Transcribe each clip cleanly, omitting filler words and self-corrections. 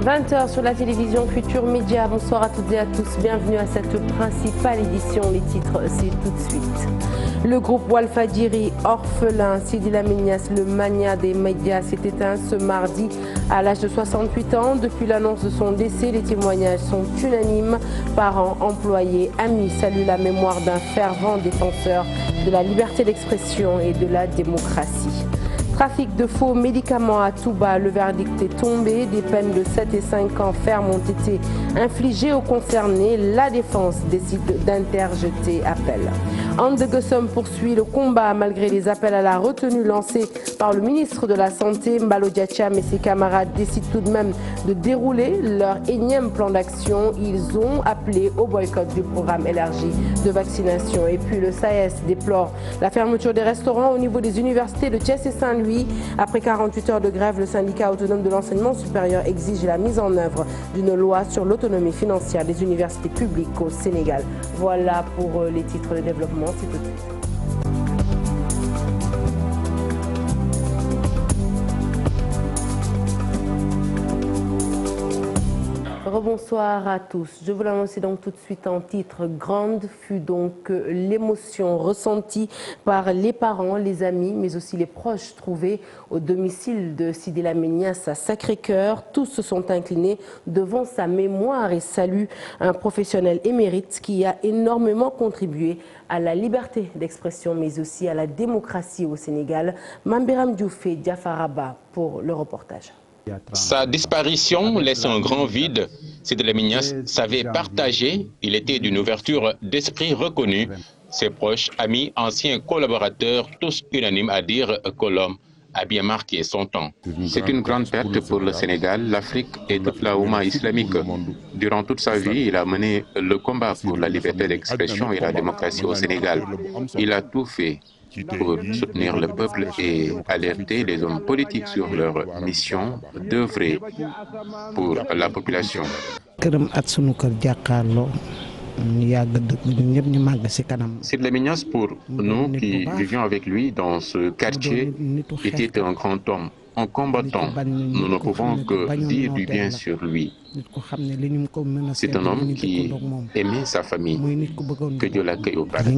20h sur la télévision Futur Média. Bonsoir à toutes et à tous. Bienvenue à cette principale édition. Les titres, c'est tout de suite. Le groupe Walfadjri, orphelin, Sidi Lamine Niasse, le mania des médias, s'est éteint ce mardi à l'âge de 68 ans. Depuis l'annonce de son décès, les témoignages sont unanimes. Parents, employés, amis saluent la mémoire d'un fervent défenseur de la liberté d'expression et de la démocratie. Trafic de faux médicaments à Touba, le verdict est tombé. Des peines de 7 et 5 ans ferme ont été infligées aux concernés. La défense décide d'interjeter appel. Anne de Gossum poursuit le combat malgré les appels à la retenue lancés par le ministre de la Santé. Mbalo Diacham et ses camarades décident tout de même de dérouler leur énième plan d'action. Ils ont appelé au boycott du programme élargi de vaccination. Et puis le SAES déplore la fermeture des restaurants au niveau des universités de Thiès et Saint-Louis. Après 48 heures de grève, le syndicat autonome de l'enseignement supérieur exige la mise en œuvre d'une loi sur l'autonomie financière des universités publiques au Sénégal. Voilà pour les titres de développement. C'est tout de suite. Bonsoir à tous. Je vous l'annonce donc tout de suite en titre. Grande fut donc l'émotion ressentie par les parents, les amis, mais aussi les proches trouvés au domicile de Sidi Lamine Niasse à Sacré-Cœur. Tous se sont inclinés devant sa mémoire et saluent un professionnel émérite qui a énormément contribué à la liberté d'expression, mais aussi à la démocratie au Sénégal. Mambiram Diouf et Diafaraba pour le reportage. Sa disparition laisse un grand vide. Sidi Lamine Niasse savait partager, il était d'une ouverture d'esprit reconnue. Ses proches, amis, anciens collaborateurs, tous unanimes à dire que l'homme a bien marqué son temps. C'est une grande perte pour le Sénégal, l'Afrique et toute la Oumma islamique. Durant toute sa vie, il a mené le combat pour la liberté d'expression et la démocratie au Sénégal. Il a tout fait pour soutenir le peuple et alerter les hommes politiques sur leur mission d'œuvrer pour la population. Sidi Lamine Niasse, pour nous qui vivions avec lui dans ce quartier, était un grand homme, un combattant. Nous ne pouvons que dire du bien sur lui. C'est un homme qui aimait sa famille. Que Dieu l'accueille au paradis.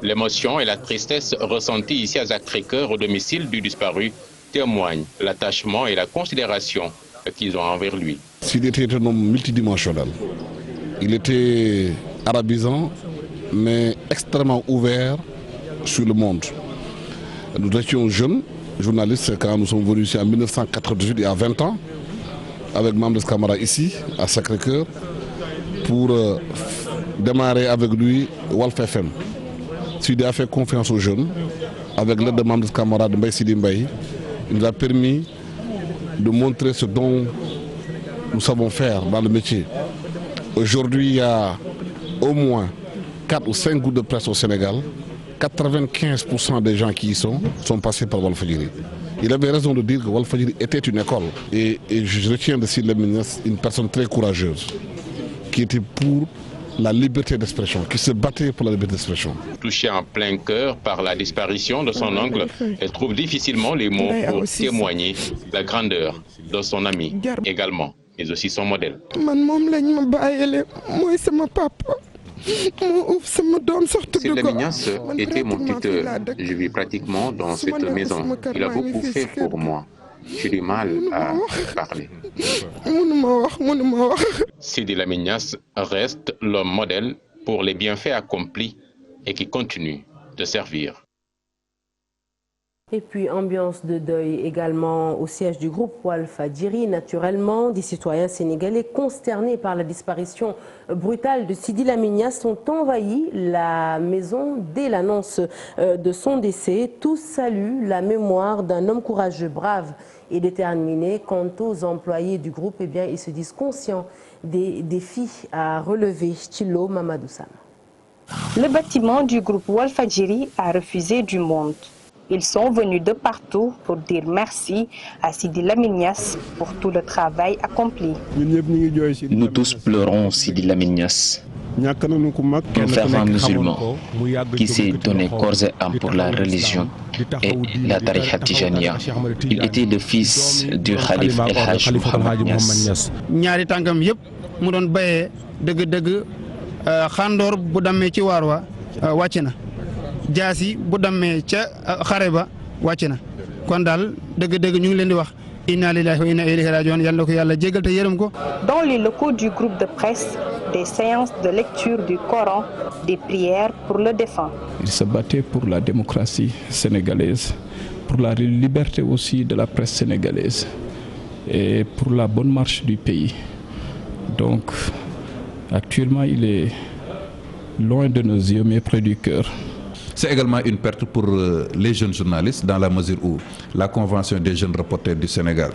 L'émotion et la tristesse ressenties ici à Sacré-Cœur au domicile du disparu témoignent l'attachement et la considération qu'ils ont envers lui. S'il était un homme multidimensionnel, il était arabisant, mais extrêmement ouvert sur le monde. Nous étions jeunes, journalistes, quand nous sommes venus ici en 1998, il y a 20 ans, avec Mamdes Camara ici, à Sacré-Cœur, pour démarrer avec lui Walf FM. Sidi a fait confiance aux jeunes, avec l'aide de Mamdes Camara de Mbaye Sidi Mbaye. Il nous a permis de montrer ce dont nous savons faire dans le métier. Aujourd'hui, il y a au moins 4 ou 5 groupes de presse au Sénégal. 95% des gens qui y sont passés par Walfadjri. Il avait raison de dire que Walfadjri était une école. Et je retiens de Sidi Lamine Niasse une personne très courageuse, qui était pour la liberté d'expression, qui se battait pour la liberté d'expression. Touchée en plein cœur par la disparition de son oncle, elle trouve difficilement les mots pour témoigner la grandeur de son ami également, mais aussi son modèle. Sidi Lamine Niasse était mon tuteur. Je vis pratiquement dans cette maison. Il a beaucoup fait pour moi. J'ai du mal à parler. Sidi Lamine Niasse reste l'homme modèle pour les bienfaits accomplis et qui continue de servir. Et puis, ambiance de deuil également au siège du groupe Walfadjri. Naturellement, des citoyens sénégalais consternés par la disparition brutale de Sidi Lamine Niasse ont envahi la maison dès l'annonce de son décès. Tous saluent la mémoire d'un homme courageux, brave et déterminé. Quant aux employés du groupe, eh bien, ils se disent conscients des défis à relever. Thilo Mamadou Sam. Le bâtiment du groupe Walfadjri a refusé du monde. Ils sont venus de partout pour dire merci à Sidi Lamine Niasse pour tout le travail accompli. Nous tous pleurons Sidi Lamine Niasse. Un fervent musulman qui s'est donné corps et âme pour la religion et la tariqa Tijaniya. Il était le fils du Khalif El Hajj Mohamed Niass. ñaari tànkam yëpp mu doon bayee dëgg-dëgg xandoor bu dammee ci waar wa wàcc na jaasi bu dammee ca xare ba wàcc na kon daal dëgg-dëgg ñu ngi leen di wax inna lillahi wa inna ilayhi rajiun yal na ko yàlla jégal te yërëm ko. Dans les locaux du groupe de presse, des séances de lecture du Coran, des prières pour le défunt. Il se battait pour la démocratie sénégalaise, pour la liberté aussi de la presse sénégalaise et pour la bonne marche du pays. Donc, actuellement, il est loin de nos yeux, mais près du cœur. C'est également une perte pour les jeunes journalistes dans la mesure où la Convention des jeunes reporters du Sénégal,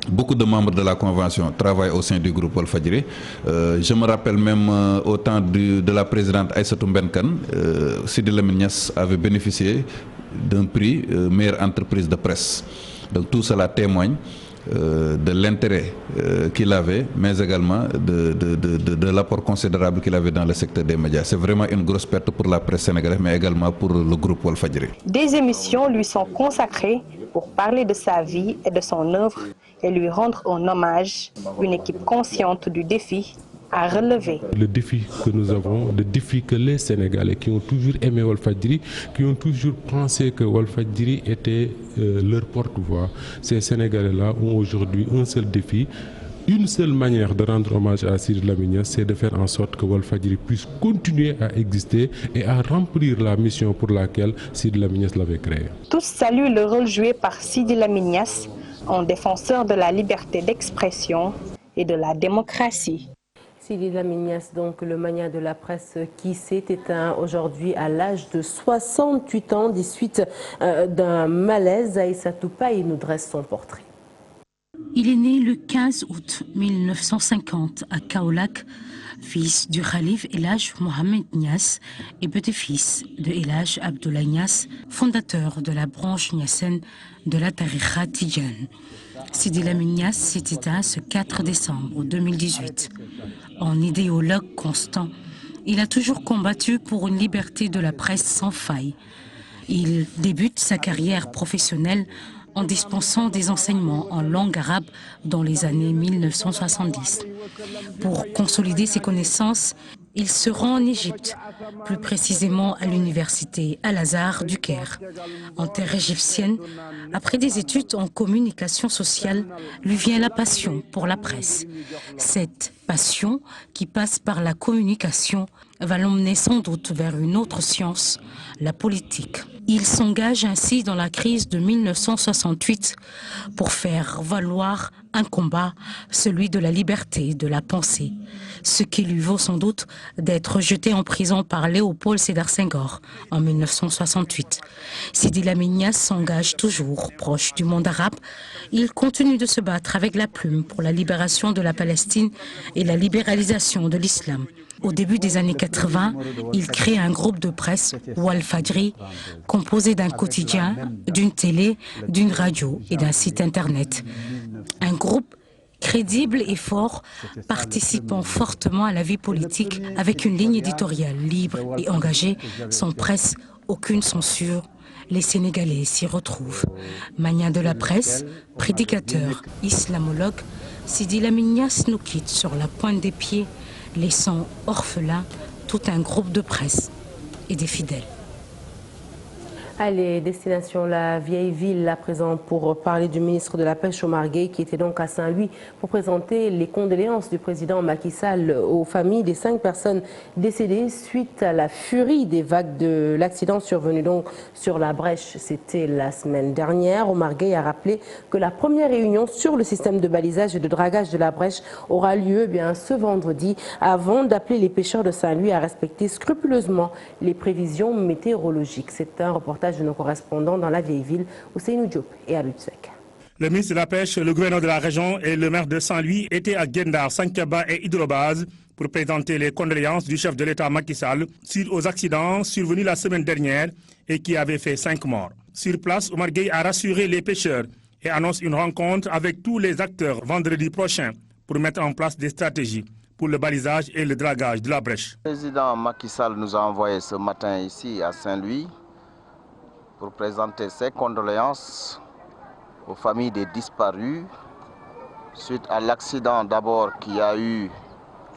beaucoup de membres de la Convention travaillent au sein du groupe Walfadjri. Je me rappelle même au temps de la présidente Aïssatou Mbène Kane, Sidi Lamine Niass avait bénéficié d'un prix meilleure entreprise de presse. Donc tout cela témoigne de l'intérêt qu'il avait, mais également de l'apport considérable qu'il avait dans le secteur des médias. C'est vraiment une grosse perte pour la presse sénégalaise, mais également pour le groupe Walfadjri. Des émissions lui sont consacrées pour parler de sa vie et de son œuvre et lui rendre un hommage, une équipe consciente du défi à relever. Le défi que nous avons, le défi que les Sénégalais qui ont toujours aimé Walfadjri, qui ont toujours pensé que Walfadjri était leur porte-voix, ces Sénégalais-là ont aujourd'hui un seul défi, une seule manière de rendre hommage à Sidi Lamine Niass, c'est de faire en sorte que Walfadjri puisse continuer à exister et à remplir la mission pour laquelle Sidi Lamine Niass l'avait créé. Tous saluent le rôle joué par Sidi Lamine Niass en défenseur de la liberté d'expression et de la démocratie. Sidi Lamine Niass, donc le magnat de la presse qui s'est éteint aujourd'hui à l'âge de 68 ans, des suites d'un malaise. Aïssatou Paye nous dresse son portrait. Il est né le 15 août 1950 à Kaolack, fils du Khalif El Hajj Mohamed Niass et petit-fils de El Hajj Abdoulaye Niass, fondateur de la branche niassène de la tariqa Tidjane. Sidi Lamine Niass s'est éteint ce 4 décembre 2018. En idéologue constant, il a toujours combattu pour une liberté de la presse sans faille. Il débute sa carrière professionnelle en dispensant des enseignements en langue arabe dans les années 1970. Pour consolider ses connaissances, il se rend en Égypte, plus précisément à l'université Al-Azhar du Caire. En terre égyptienne, après des études en communication sociale, lui vient la passion pour la presse. Cette passion, qui passe par la communication, va l'emmener sans doute vers une autre science, la politique. Il s'engage ainsi dans la crise de 1968 pour faire valoir un combat, celui de la liberté de la pensée, ce qui lui vaut sans doute d'être jeté en prison par Léopold Sédar Senghor en 1968. Sidi Lamine Niass s'engage toujours proche du monde arabe. Il continue de se battre avec la plume pour la libération de la Palestine et la libéralisation de l'islam. Au début des années 80, il crée un groupe de presse, Walfadjri, composé d'un quotidien, d'une télé, d'une radio et d'un site internet. Un groupe crédible et fort, participant fortement à la vie politique avec une ligne éditoriale libre et engagée, sans presse, aucune censure. Les Sénégalais s'y retrouvent. Magnat de la presse, prédicateur, islamologue, Sidi Lamine Niass nous quitte sur la pointe des pieds, laissant orphelin tout un groupe de presse et des fidèles. Allez, destination la vieille ville à présent pour parler du ministre de la Pêche Omar Gueye qui était donc à Saint-Louis pour présenter les condoléances du président Macky Sall aux familles des 5 personnes décédées suite à la furie des vagues de l'accident survenu donc sur la Brèche. C'était la semaine dernière. Omar Gueye a rappelé que la première réunion sur le système de balisage et de dragage de la Brèche aura lieu ce vendredi avant d'appeler les pêcheurs de Saint-Louis à respecter scrupuleusement les prévisions météorologiques. C'est un reportage de nos correspondants dans la vieille ville, Ousseynou Diop et Abib Sek. Le ministre de la Pêche, le gouverneur de la région et le maire de Saint-Louis étaient à Guendar, Sankaba et Hydrobase pour présenter les condoléances du chef de l'État Macky Sall suite aux accidents survenus la semaine dernière et qui avaient fait 5 morts. Sur place, Omar Gueye a rassuré les pêcheurs et annonce une rencontre avec tous les acteurs vendredi prochain pour mettre en place des stratégies pour le balisage et le dragage de la brèche. Le président Macky Sall nous a envoyé ce matin ici à Saint-Louis pour présenter ses condoléances aux familles des disparus suite à l'accident d'abord qu'il y a eu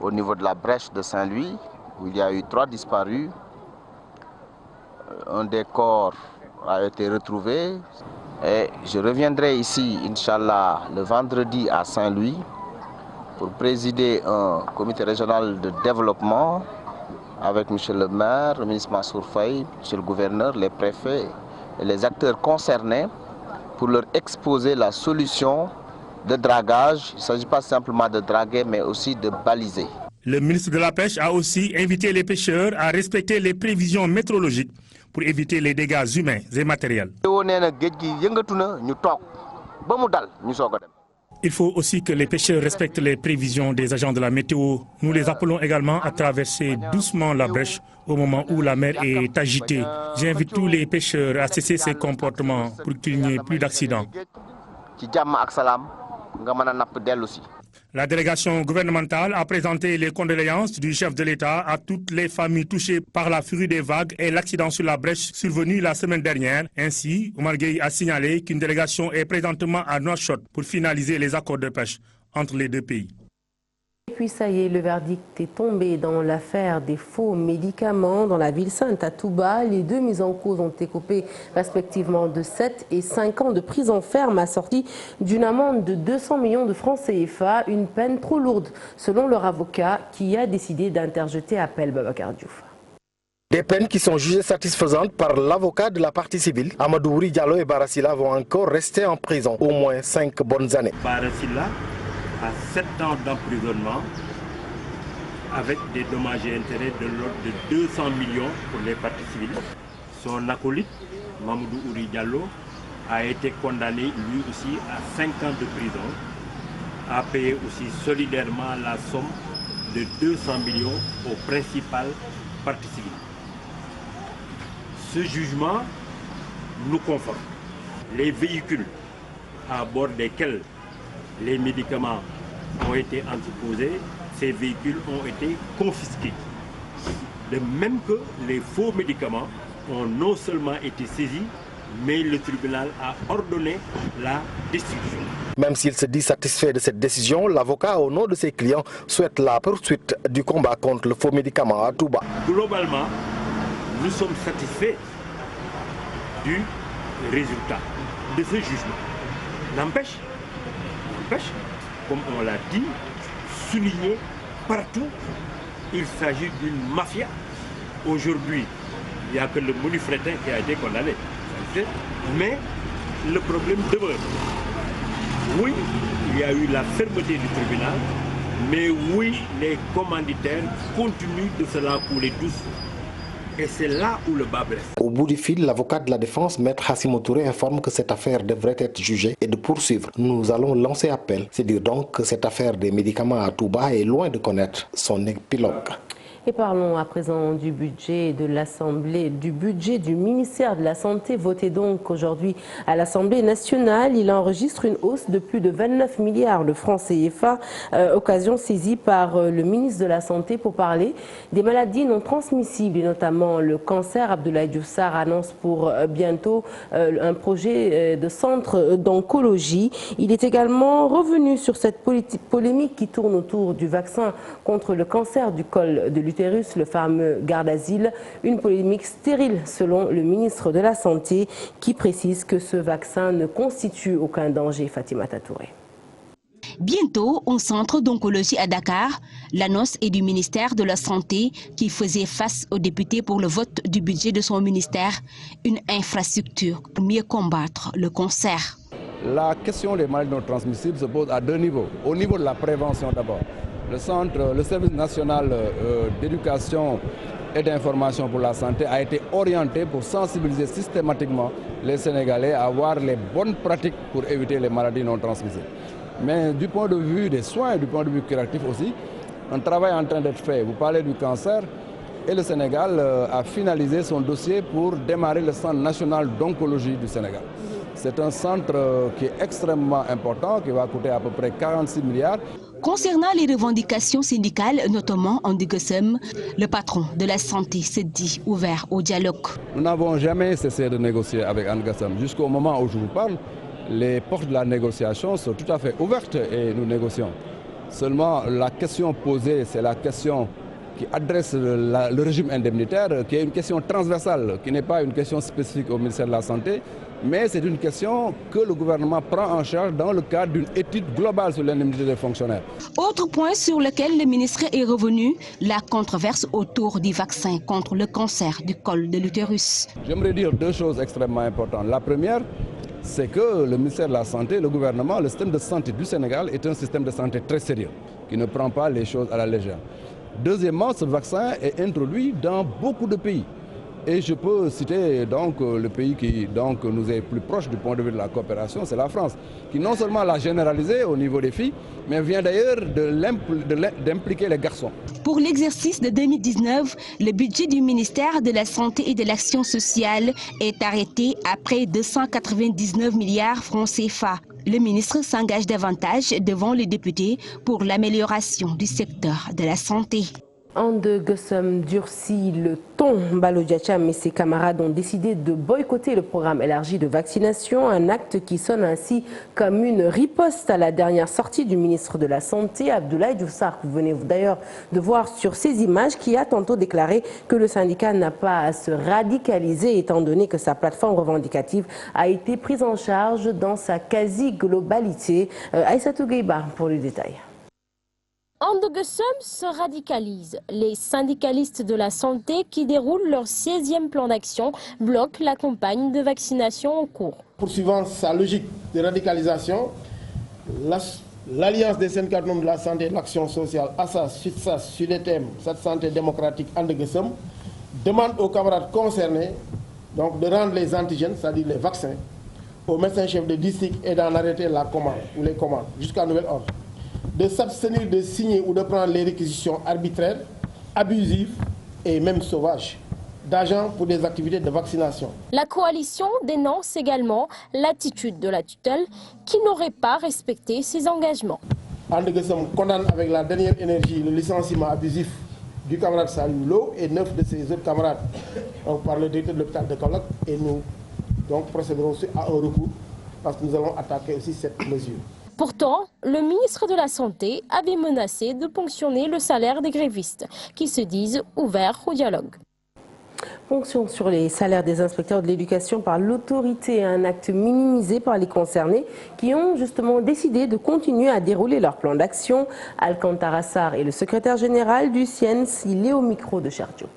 au niveau de la brèche de Saint-Louis où il y a eu 3 disparus. Un des corps a été retrouvé et je reviendrai ici, Inch'Allah, le vendredi à Saint-Louis pour présider un comité régional de développement avec M. le maire, le ministre Mansour Faye, M. le gouverneur, les préfets et les acteurs concernés pour leur exposer la solution de dragage. Il ne s'agit pas simplement de draguer mais aussi de baliser. Le ministre de la Pêche a aussi invité les pêcheurs à respecter les prévisions météorologiques pour éviter les dégâts humains et matériels. Il faut aussi que les pêcheurs respectent les prévisions des agents de la météo. Nous les appelons également à traverser doucement la brèche au moment où la mer est agitée. J'invite tous les pêcheurs à cesser ces comportements pour qu'il n'y ait plus d'accidents. La délégation gouvernementale a présenté les condoléances du chef de l'État à toutes les familles touchées par la furie des vagues et l'accident sur la brèche survenu la semaine dernière. Ainsi, Oumar Gueye a signalé qu'une délégation est présentement à Nouakchott pour finaliser les accords de pêche entre les deux pays. Et puis ça y est, le verdict est tombé dans l'affaire des faux médicaments dans la ville sainte à Touba. Les 2 mises en cause ont écopé respectivement de 7 et 5 ans de prison ferme assortie d'une amende de 200 millions de francs CFA, une peine trop lourde selon leur avocat qui a décidé d'interjeter appel. Babacar Diouf. Des peines qui sont jugées satisfaisantes par l'avocat de la partie civile. Amadou Diallo et Barasila vont encore rester en prison au moins 5 bonnes années. Barasila à 7 ans d'emprisonnement avec des dommages et intérêts de l'ordre de 200 millions pour les parties civiles. Son acolyte, Mamoudou Ouri Diallo, a été condamné lui aussi à 5 ans de prison, a payé aussi solidairement la somme de 200 millions aux principales parties civiles. Ce jugement nous conforte. Les véhicules à bord desquels les médicaments ont été entreposés, ces véhicules ont été confisqués. De même que les faux médicaments ont non seulement été saisis, mais le tribunal a ordonné la destruction. Même s'il se dit satisfait de cette décision, l'avocat au nom de ses clients souhaite la poursuite du combat contre le faux médicament à Touba. Globalement, nous sommes satisfaits du résultat de ce jugement. N'empêche, comme on l'a dit, souligné partout, il s'agit d'une mafia. Aujourd'hui, il n'y a que le monifretin qui a été condamné. Mais le problème demeure. Oui, il y a eu la fermeté du tribunal, mais oui, les commanditaires continuent de se la couler douce. Et c'est là où le bas blesse. Au bout du fil, l'avocat de la défense, Maître Hassim Touré, informe que cette affaire devrait être jugée et de poursuivre. Nous allons lancer appel. C'est dire donc que cette affaire des médicaments à Touba est loin de connaître son épilogue. Et parlons à présent du budget de l'Assemblée, du budget du ministère de la Santé voté donc aujourd'hui à l'Assemblée nationale. Il enregistre une hausse de plus de 29 milliards de francs CFA, occasion saisie par le ministre de la Santé pour parler des maladies non transmissibles et notamment le cancer. Abdoulaye Diouf Sarr annonce pour bientôt un projet de centre d'oncologie. Il est également revenu sur cette polémique qui tourne autour du vaccin contre le cancer du col de l'utérus, le fameux Gardasil, une polémique stérile selon le ministre de la Santé qui précise que ce vaccin ne constitue aucun danger. Fatima Tatouré. Bientôt, au centre d'oncologie à Dakar, l'annonce est du ministère de la Santé qui faisait face aux députés pour le vote du budget de son ministère, une infrastructure pour mieux combattre le cancer. La question des maladies non transmissibles se pose à 2 niveaux. Au niveau de la prévention d'abord. Le service national d'éducation et d'information pour la santé a été orienté pour sensibiliser systématiquement les Sénégalais à avoir les bonnes pratiques pour éviter les maladies non transmissibles. Mais du point de vue des soins, du point de vue curatif aussi, un travail est en train d'être fait. Vous parlez du cancer et le Sénégal a finalisé son dossier pour démarrer le Centre national d'oncologie du Sénégal. C'est un centre qui est extrêmement important, qui va coûter à peu près 46 milliards. Concernant les revendications syndicales, notamment en Gueusseum, le patron de la santé s'est dit ouvert au dialogue. Nous n'avons jamais cessé de négocier avec Gueusseum. Jusqu'au moment où je vous parle, les portes de la négociation sont tout à fait ouvertes et nous négocions. Seulement, la question posée, c'est la question qui adresse le régime indemnitaire, qui est une question transversale, qui n'est pas une question spécifique au ministère de la Santé, mais c'est une question que le gouvernement prend en charge dans le cadre d'une étude globale sur l'indemnité des fonctionnaires. Autre point sur lequel le ministre est revenu, la controverse autour du vaccin contre le cancer du col de l'utérus. J'aimerais dire deux choses extrêmement importantes. La première, c'est que le ministère de la Santé, le gouvernement, le système de santé du Sénégal est un système de santé très sérieux, qui ne prend pas les choses à la légère. Deuxièmement, ce vaccin est introduit dans beaucoup de pays. Et je peux citer donc le pays qui donc, nous est plus proche du point de vue de la coopération, c'est la France, qui non seulement l'a généralisé au niveau des filles, mais vient d'ailleurs d'impliquer les garçons. Pour l'exercice de 2019, le budget du ministère de la Santé et de l'Action sociale est arrêté à près de 299 milliards francs CFA. Le ministre s'engage davantage devant les députés pour l'amélioration du secteur de la santé. Ande Gueusseum durcit le ton. Ballo Diacham et ses camarades ont décidé de boycotter le programme élargi de vaccination, un acte qui sonne ainsi comme une riposte à la dernière sortie du ministre de la Santé, Abdoulaye Diouf Sarr. Vous venez d'ailleurs de voir sur ces images, qui a tantôt déclaré que le syndicat n'a pas à se radicaliser étant donné que sa plateforme revendicative a été prise en charge dans sa quasi-globalité. Aïssatou Gueiba pour le détail. Ande Gueusseum se radicalise. Les syndicalistes de la santé qui déroulent leur 16e plan d'action bloquent la campagne de vaccination en cours. Poursuivant sa logique de radicalisation, l'Alliance des syndicats de la santé et de l'action sociale, ASSA, sur les thèmes cette santé démocratique Ande Gueusseum, demande aux camarades concernés donc, de rendre les antigènes, c'est-à-dire les vaccins, aux médecins-chefs de district et d'en arrêter la commande ou les commandes jusqu'à nouvel ordre, de s'abstenir de signer ou de prendre les réquisitions arbitraires, abusives et même sauvages d'agents pour des activités de vaccination. La coalition dénonce également l'attitude de la tutelle qui n'aurait pas respecté ses engagements. Ande Gueusseum condamne avec la dernière énergie le licenciement abusif du camarade Salou Lo et 9 de ses autres camarades donc par le directeur de l'hôpital de Kaolack, et nous donc procéderons aussi à un recours parce que nous allons attaquer aussi cette mesure. Pourtant, le ministre de la Santé avait menacé de ponctionner le salaire des grévistes qui se disent ouverts au dialogue. Ponction sur les salaires des inspecteurs de l'éducation par l'autorité, un acte minimisé par les concernés qui ont justement décidé de continuer à dérouler leur plan d'action. Alcantara Sarr est le secrétaire général du CIENS, il est au micro de Cheikh Diop.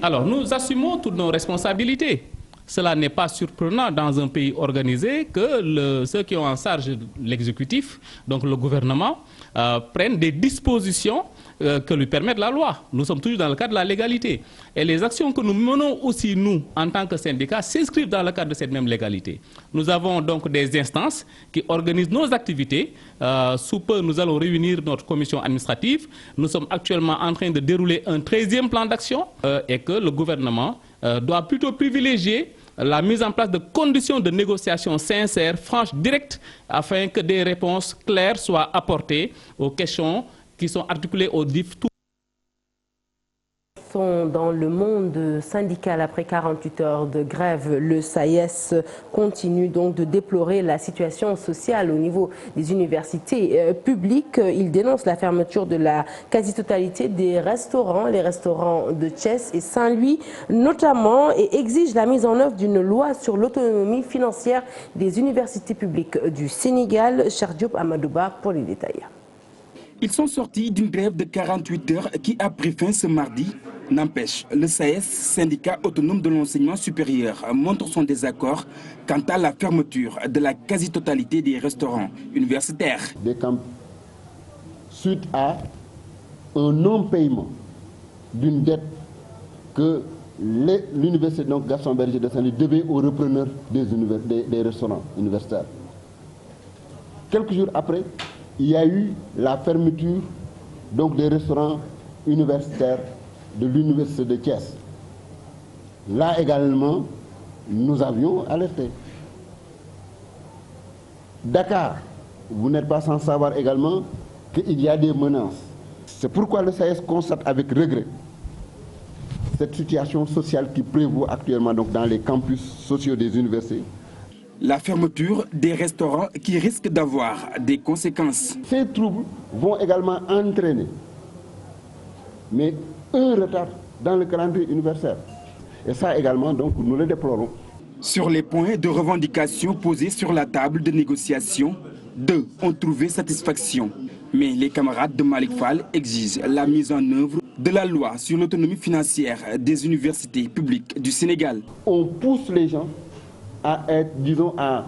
Alors nous assumons toutes nos responsabilités. Cela n'est pas surprenant dans un pays organisé que ceux qui ont en charge l'exécutif, donc le gouvernement, prennent des dispositions que lui permettent la loi. Nous sommes toujours dans le cadre de la légalité. Et les actions que nous menons aussi, nous, en tant que syndicats, s'inscrivent dans le cadre de cette même légalité. Nous avons donc des instances qui organisent nos activités. Sous peu, nous allons réunir notre commission administrative. Nous sommes actuellement en train de dérouler un 13e plan d'action et que le gouvernement doit plutôt privilégier la mise en place de conditions de négociation sincères, franches, directes, afin que des réponses claires soient apportées aux questions qui sont articulées au DIF. Dans le monde syndical, après 48 heures de grève, le SAES continue donc de déplorer la situation sociale au niveau des universités publiques. Il dénonce la fermeture de la quasi-totalité des restaurants, les restaurants de Thiès et Saint-Louis notamment, et exige la mise en œuvre d'une loi sur l'autonomie financière des universités publiques du Sénégal. Cheikh Diop Amadouba pour les détails. Ils sont sortis d'une grève de 48 heures qui a pris fin ce mardi. N'empêche, le SAES, syndicat autonome de l'enseignement supérieur, montre son désaccord quant à la fermeture de la quasi-totalité des restaurants universitaires. Des camps suite à un non-paiement d'une dette que l'université Gaston Berger de Saint-Louis devait aux repreneurs des restaurants universitaires. Quelques jours après, il y a eu la fermeture donc, des restaurants universitaires de l'université de Thiès. Là également, nous avions alerté. Dakar, vous n'êtes pas sans savoir également qu'il y a des menaces. C'est pourquoi le SAES constate avec regret cette situation sociale qui prévaut actuellement donc, dans les campus sociaux des universités. La fermeture des restaurants qui risque d'avoir des conséquences. Ces troubles vont également entraîner un retard dans le calendrier universitaire. Et ça également, donc, nous le déplorons. Sur les points de revendication posés sur la table de négociation, 2 ont trouvé satisfaction. Mais les camarades de Malick Fall exigent la mise en œuvre de la loi sur l'autonomie financière des universités publiques du Sénégal. On pousse les gens à être, disons, à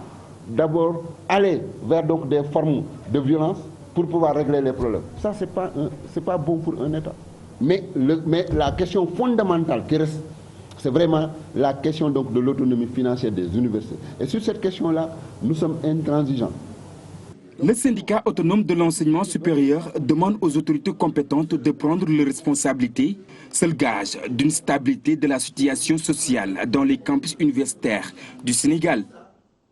d'abord aller vers donc, des formes de violence pour pouvoir régler les problèmes. Ça, ce n'est pas bon pour un État. Mais la question fondamentale qui reste, c'est vraiment la question donc, de l'autonomie financière des universités. Et sur cette question-là, nous sommes intransigeants. Le syndicat autonome de l'enseignement supérieur demande aux autorités compétentes de prendre leurs responsabilités, seul gage d'une stabilité de la situation sociale dans les campus universitaires du Sénégal.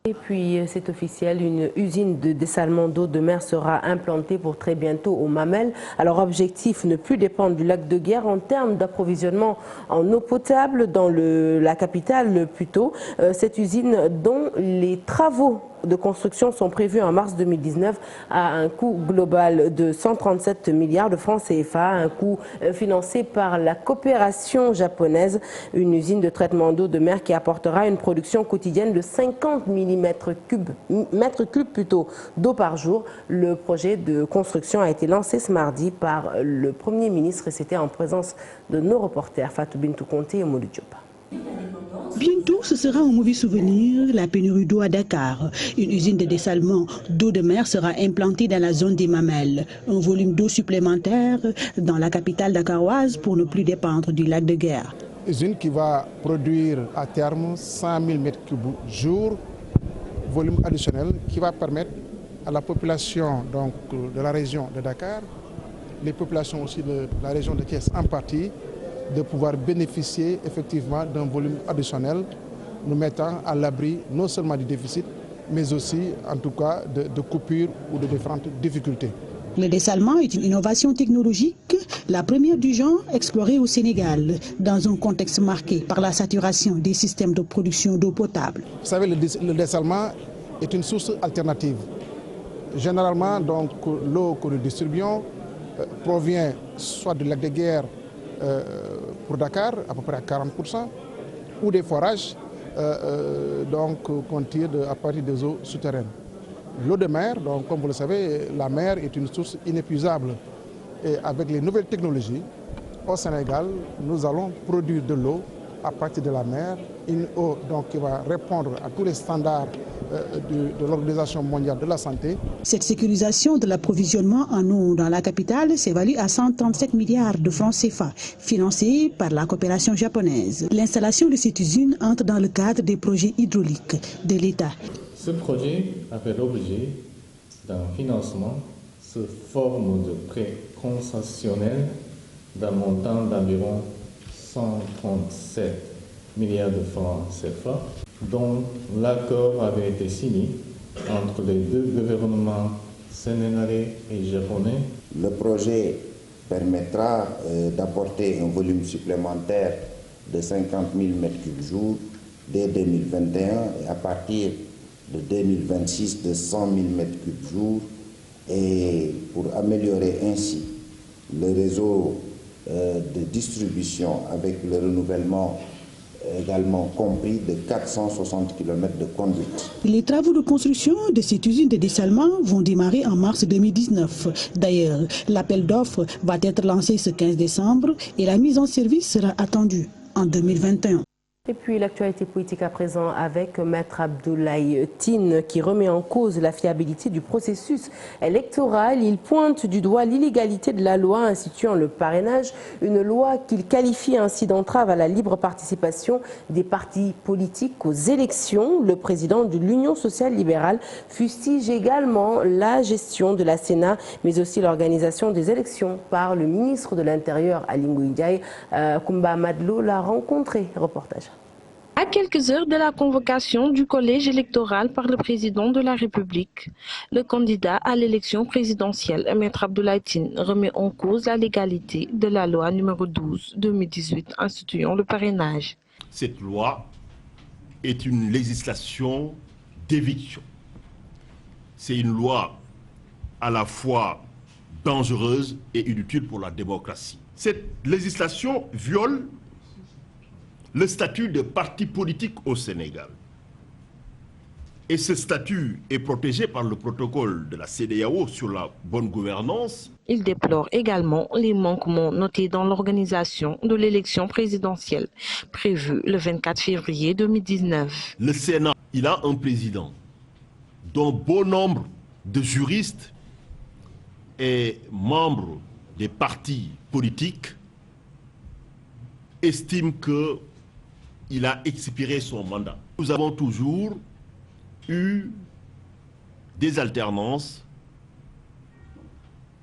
Et puis, c'est officiel, une usine de dessalement d'eau de mer sera implantée pour très bientôt au Mamelles. Alors, objectif, ne plus dépendre du lac de Guiers en termes d'approvisionnement en eau potable dans la capitale plutôt. Cette usine dont les travaux de construction sont prévus en mars 2019 à un coût global de 137 milliards de francs CFA, un coût financé par la coopération japonaise, une usine de traitement d'eau de mer qui apportera une production quotidienne de 50 mètres cubes d'eau par jour. Le projet de construction a été lancé ce mardi par le Premier ministre et c'était en présence de nos reporters Fatou Bintou Conté et Modou Diop. Bientôt, ce sera un mauvais souvenir, la pénurie d'eau à Dakar. Une usine de dessalement d'eau de mer sera implantée dans la zone des Mamelles. Un volume d'eau supplémentaire dans la capitale dakaroise pour ne plus dépendre du lac de Guiers. Usine qui va produire à terme 100 000 mètres cubes jour, volume additionnel qui va permettre à la population donc, de la région de Dakar, les populations aussi de la région de Thiès en partie, de pouvoir bénéficier effectivement d'un volume additionnel, nous mettant à l'abri non seulement du déficit, mais aussi en tout cas de coupures ou de différentes difficultés. Le dessalement est une innovation technologique, la première du genre explorée au Sénégal, dans un contexte marqué par la saturation des systèmes de production d'eau potable. Vous savez, le dessalement est une source alternative. Généralement, donc, l'eau que nous distribuons provient soit du lac de Guiers pour Dakar, à peu près à 40%, ou des forages qu'on tire à partir des eaux souterraines. L'eau de mer, donc, comme vous le savez, la mer est une source inépuisable. Et avec les nouvelles technologies, au Sénégal, nous allons produire de l'eau à partir de la mer, une eau donc, qui va répondre à tous les standards de l'Organisation mondiale de la santé. Cette sécurisation de l'approvisionnement en eau dans la capitale s'évalue à 137 milliards de francs CFA, financée par la coopération japonaise. L'installation de cette usine entre dans le cadre des projets hydrauliques de l'État. Ce projet a fait l'objet d'un financement sous forme de prêt concessionnel d'un montant d'environ 137 milliards de francs CFA, dont l'accord avait été signé entre les deux gouvernements sénégalais et japonais. Le projet permettra d'apporter un volume supplémentaire de 50 000 m3 jour dès 2021 et à partir de 2026 de 100 000 m3 jour et pour améliorer ainsi le réseau de distribution avec le renouvellement également compris de 460 km de conduite. Les travaux de construction de cette usine de dessalement vont démarrer en mars 2019. D'ailleurs, l'appel d'offres va être lancé ce 15 décembre et la mise en service sera attendue en 2021. Et puis l'actualité politique à présent avec Maître Abdoulaye Tine qui remet en cause la fiabilité du processus électoral. Il pointe du doigt l'illégalité de la loi instituant le parrainage, une loi qu'il qualifie ainsi d'entrave à la libre participation des partis politiques aux élections. Le président de l'Union sociale libérale fustige également la gestion de la Sénat, mais aussi l'organisation des élections par le ministre de l'Intérieur, Aly Ngouille Ndiaye. Koumba Madlo l'a rencontré. Reportage. À À quelques heures de la convocation du collège électoral par le président de la République, le candidat à l'élection présidentielle, Maître Abdoulaye Tine, remet en cause la légalité de la loi numéro 12/2018 instituant le parrainage. Cette loi est une législation d'éviction. C'est une loi à la fois dangereuse et inutile pour la démocratie. Cette législation viole le statut de parti politique au Sénégal. Et ce statut est protégé par le protocole de la CEDEAO sur la bonne gouvernance. Il déplore également les manquements notés dans l'organisation de l'élection présidentielle prévue le 24 février 2019. Le Sénat, il a un président dont bon nombre de juristes et membres des partis politiques estiment qu'il a expiré son mandat. Nous avons toujours eu des alternances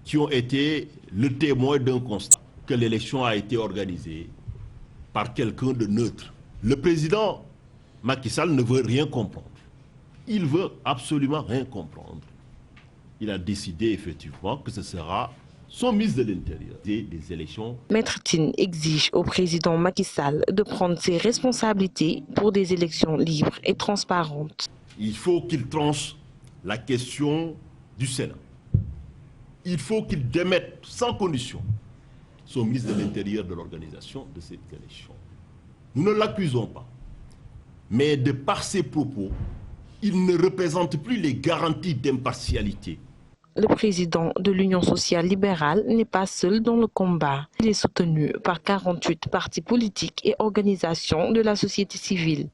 qui ont été le témoin d'un constat, que l'élection a été organisée par quelqu'un de neutre. Le président Macky Sall ne veut rien comprendre. Il veut absolument rien comprendre. Il a décidé effectivement que ce sera son ministre de l'Intérieur des élections. Maître Tine exige au président Macky Sall de prendre ses responsabilités pour des élections libres et transparentes. Il faut qu'il tranche la question du Sénat. Il faut qu'il démette sans condition son ministre de l'Intérieur de l'organisation de cette élection. Nous ne l'accusons pas, mais de par ses propos, il ne représente plus les garanties d'impartialité. Le président de l'Union sociale libérale n'est pas seul dans le combat. Il est soutenu par 48 partis politiques et organisations de la société civile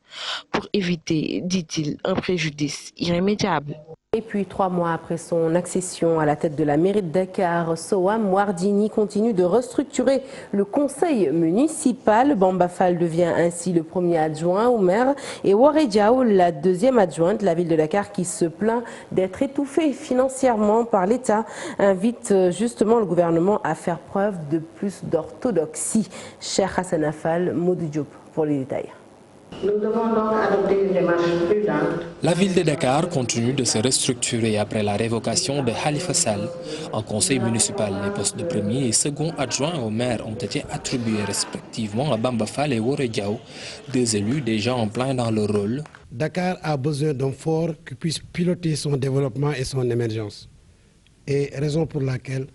pour éviter, dit-il, un préjudice irrémédiable. Et puis 3 mois après son accession à la tête de la mairie de Dakar, Soham Wardini continue de restructurer le conseil municipal. Bamba Fall devient ainsi le premier adjoint au maire et Woré Diaw la deuxième adjointe. La ville de Dakar, qui se plaint d'être étouffée financièrement par l'État, invite justement le gouvernement à faire preuve de plus d'orthodoxie. Cheikh Hassan Affal, Modou Diop pour les détails. Nous devons donc adopter une démarche prudente. La ville de Dakar continue de se restructurer après la révocation de Khalifa Sall. En conseil municipal, les postes de premier et second adjoint au maire ont été attribués respectivement à Bamba Fall et Woré Diaw, 2 élus déjà en plein dans leur rôle. Dakar a besoin d'un fort qui puisse piloter son développement et son émergence. Et raison pour laquelle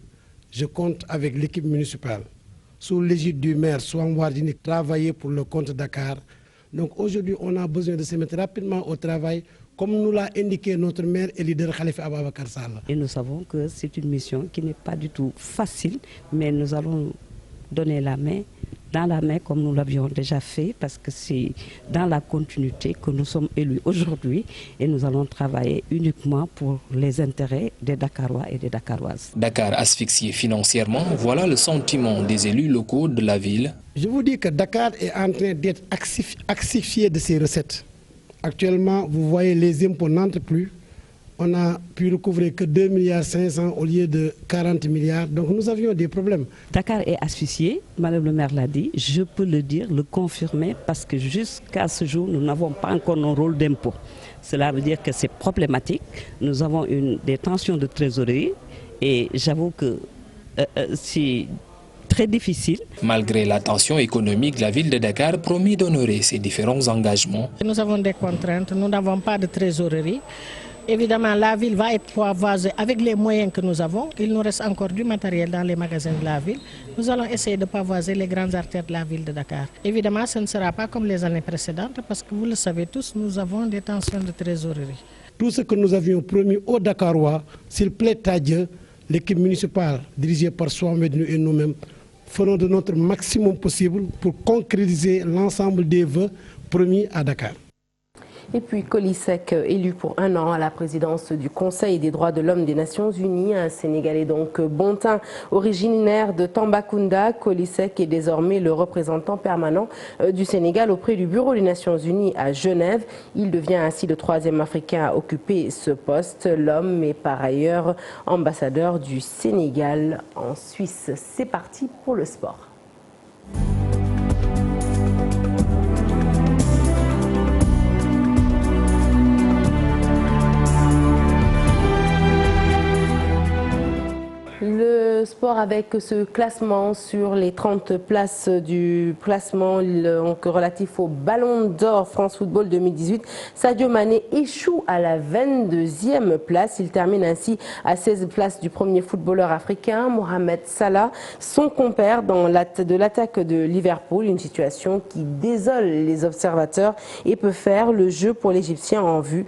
je compte avec l'équipe municipale, sous l'égide du maire Soham Wardini, travailler pour le compte Dakar. Donc aujourd'hui, on a besoin de se mettre rapidement au travail, comme nous l'a indiqué notre maire et leader Khalifa Ababacar Sall. Et nous savons que c'est une mission qui n'est pas du tout facile, mais nous allons donner la main comme nous l'avions déjà fait, parce que c'est dans la continuité que nous sommes élus aujourd'hui et nous allons travailler uniquement pour les intérêts des Dakarois et des Dakaroises. Dakar asphyxié financièrement, voilà le sentiment des élus locaux de la ville. Je vous dis que Dakar est en train d'être asphyxié de ses recettes. Actuellement, vous voyez, les impôts n'entrent plus. On a pu recouvrer que 2,5 milliards au lieu de 40 milliards. Donc nous avions des problèmes. Dakar est asphyxié, Madame le maire l'a dit. Je peux le dire, le confirmer, parce que jusqu'à ce jour, nous n'avons pas encore nos rôles d'impôt. Cela veut dire que c'est problématique. Nous avons des tensions de trésorerie et j'avoue que c'est très difficile. Malgré la tension économique, la ville de Dakar promet d'honorer ses différents engagements. Nous avons des contraintes, nous n'avons pas de trésorerie. Évidemment, la ville va être pavoisée avec les moyens que nous avons. Il nous reste encore du matériel dans les magasins de la ville. Nous allons essayer de pavoiser les grandes artères de la ville de Dakar. Évidemment, ce ne sera pas comme les années précédentes parce que vous le savez tous, nous avons des tensions de trésorerie. Tout ce que nous avions promis aux Dakarois, s'il plaît à Dieu, l'équipe municipale dirigée par Soham Wardini et nous-mêmes ferons de notre maximum possible pour concrétiser l'ensemble des vœux promis à Dakar. Et puis Coly Seck, élu pour 1 an à la présidence du Conseil des droits de l'homme des Nations Unies, un Sénégalais donc bontain, originaire de Tambacounda. Coly Seck est désormais le représentant permanent du Sénégal auprès du Bureau des Nations Unies à Genève. Il devient ainsi le 3e Africain à occuper ce poste. L'homme est par ailleurs ambassadeur du Sénégal en Suisse. C'est parti pour le sport. sport avec ce classement sur les 30 places du classement relatif au Ballon d'Or France Football 2018. Sadio Mané échoue à la 22e place. Il termine ainsi à 16 places du premier footballeur africain, Mohamed Salah, son compère de l'attaque de Liverpool. Une situation qui désole les observateurs et peut faire le jeu pour l'Égyptien en vue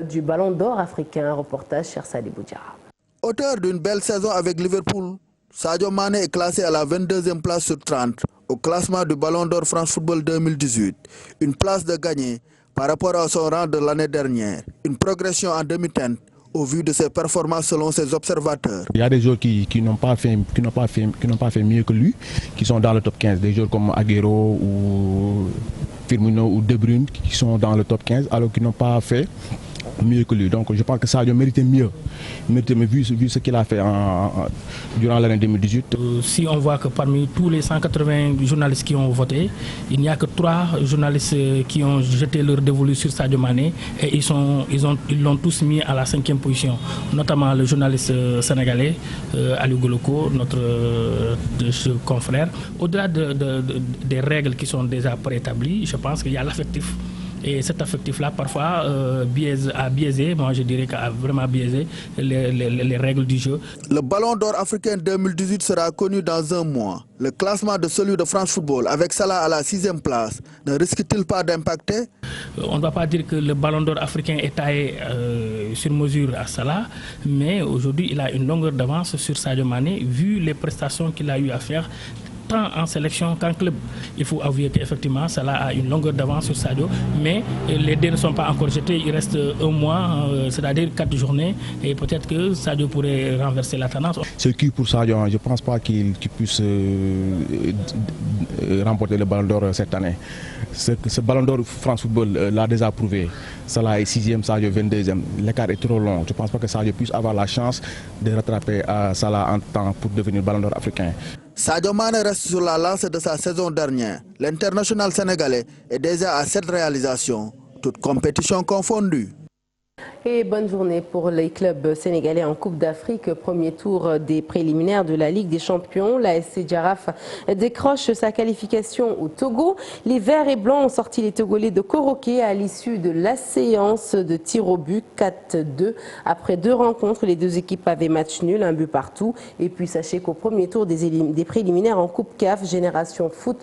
du Ballon d'Or africain. Un reportage cher Salibou Diarra. Auteur d'une belle saison avec Liverpool, Sadio Mané est classé à la 22e place sur 30 au classement du Ballon d'Or France Football 2018. Une place de gagné par rapport à son rang de l'année dernière. Une progression en demi-teinte au vu de ses performances selon ses observateurs. Il y a des joueurs qui n'ont pas fait mieux que lui, qui sont dans le top 15. Des joueurs comme Agüero ou Firmino ou De Bruyne qui sont dans le top 15 alors qu'ils n'ont pas fait mieux que lui. Donc je pense que Sadio méritait mieux. Vu ce qu'il a fait durant l'année 2018. Si on voit que parmi tous les 180 journalistes qui ont voté, il n'y a que 3 journalistes qui ont jeté leur dévolu sur Sadio Mané et ils l'ont tous mis à la 5e position, notamment le journaliste sénégalais Aliou Goloko, notre confrère. Au-delà des règles qui sont déjà préétablies, je pense qu'il y a l'affectif. Et cet affectif-là, parfois, a biaisé, moi je dirais qu'a vraiment biaisé les règles du jeu. Le Ballon d'Or africain 2018 sera connu dans un mois. Le classement de celui de France Football, avec Salah à la 6e place, ne risque-t-il pas d'impacter? On ne va pas dire que le Ballon d'Or africain est taillé sur mesure à Salah, mais aujourd'hui, il a une longueur d'avance sur Sadio Mané, vu les prestations qu'il a eu à faire, tant en sélection qu'en club. Il faut avouer qu'effectivement, Salah a une longueur d'avance sur Sadio, mais les dés ne sont pas encore jetés. Il reste un mois, c'est-à-dire 4 journées, et peut-être que Sadio pourrait renverser la tendance. Ce qui pour Sadio, je ne pense pas qu'il puisse remporter le Ballon d'Or cette année. Ce Ballon d'Or France Football l'a déjà prouvé. Salah est 6e, Sadio 22e. L'écart est trop long. Je ne pense pas que Sadio puisse avoir la chance de rattraper Salah en temps pour devenir Ballon d'Or africain. Sadio Mané reste sur la lancée de sa saison dernière. L'international sénégalais est déjà à 7 réalisations, toutes compétitions confondues. Et bonne journée pour les clubs sénégalais en Coupe d'Afrique. Premier tour des préliminaires de la Ligue des Champions. La SC Giraffe décroche sa qualification au Togo. Les Verts et Blancs ont sorti les Togolais de Koroké à l'issue de la séance de tir au but 4-2. Après 2 rencontres, les 2 équipes avaient match nul, 1 but partout. Et puis sachez qu'au premier tour des préliminaires en Coupe CAF, Génération Foot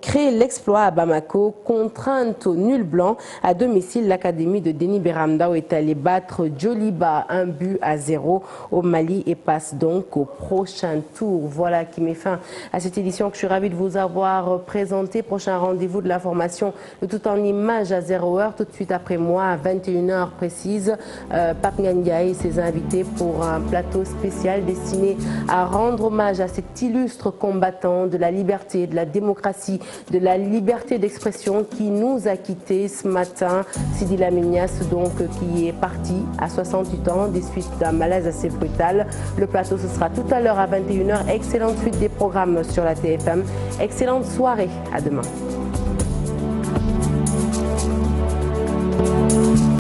crée l'exploit à Bamako. Contrainte au nul blanc à domicile, l'académie de Denis Beramdao est allée battre Djoliba 1-0 au Mali et passe donc au prochain tour. Voilà qui met fin à cette édition que je suis ravie de vous avoir présentée. Prochain rendez-vous de l'information, le tout en images à 0h, tout de suite après moi à 21h précise. Pape Ndiaye et ses invités pour un plateau spécial destiné à rendre hommage à cet illustre combattant de la liberté, de la démocratie, de la liberté d'expression qui nous a quittés ce matin. Sidi Laminias, donc, qui est parti à 68 ans des suites d'un malaise assez brutal. Le plateau, ce sera tout à l'heure à 21h. Excellente suite des programmes sur la TFM. Excellente soirée. À demain.